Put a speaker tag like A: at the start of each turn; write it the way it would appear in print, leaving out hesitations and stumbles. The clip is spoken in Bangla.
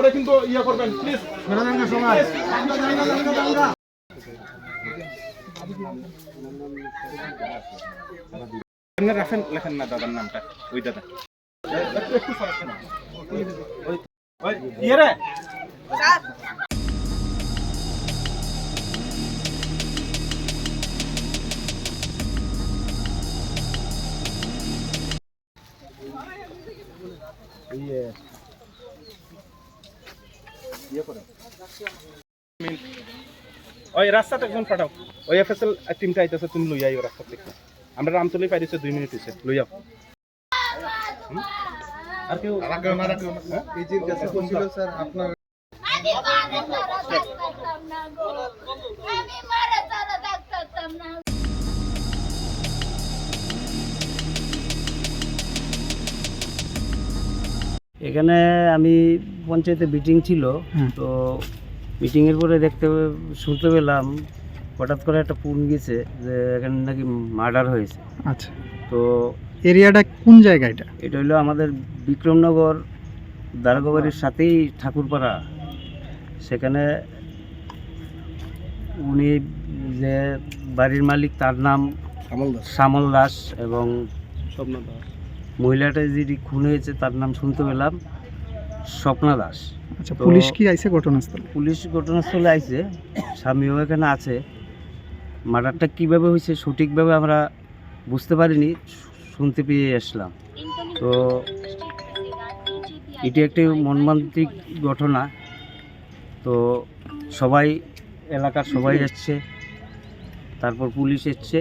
A: পরে কিন্তু ইয়া করবেন প্লিজ। রাখেন, লেখেন না দাদার নামটা, ওই দাদা একটু সরাসরি ওই ইয়ে রে ওই রাস্তাতে একজন পাঠাও, ওই এফএসএল টিমটা আইতেছে, তুমি লই আইও রাস্তা থেকে। আমরা রামতলি পাইছে 2 মিনিট হইছে, লই আও। আর কেউ না রাখো এই যে কাছে কোন ছিল স্যার আপনার?
B: আমি মারা থাকতাম না গো, আমি মারা থাকতাম না।
C: এখানে আমি পঞ্চায়েতে মিটিং ছিল, তো মিটিংয়ের পরে শুনতে পেলাম হঠাৎ করে একটা ফোন গেছে যে এখানে নাকি মার্ডার হয়েছে।
D: আচ্ছা,
C: তো
D: এরিয়াটা কোন জায়গা এটা?
C: এটা হলো আমাদের বিক্রমনগর দারোগাবাড়ির সাথেই ঠাকুরপাড়া। সেখানে উনি যে বাড়ির মালিক তার নাম শ্যামল দাস এবং মহিলাটা যিনি খুন হয়েছে তার নাম শুনতে পেলাম স্বপ্না দাস।
D: আচ্ছা, পুলিশ কি আইছে ঘটনাস্থলে?
C: পুলিশ ঘটনাস্থলে আইছে, স্বামীও এখানে আছে। মার্ডারটা কীভাবে হয়েছে সঠিকভাবে আমরা বুঝতে পারিনি, শুনতে পেয়ে আসলাম। তো এটি একটি মর্মান্তিক ঘটনা। তো সবাই, এলাকার সবাই এসছে, তারপর পুলিশ এসছে,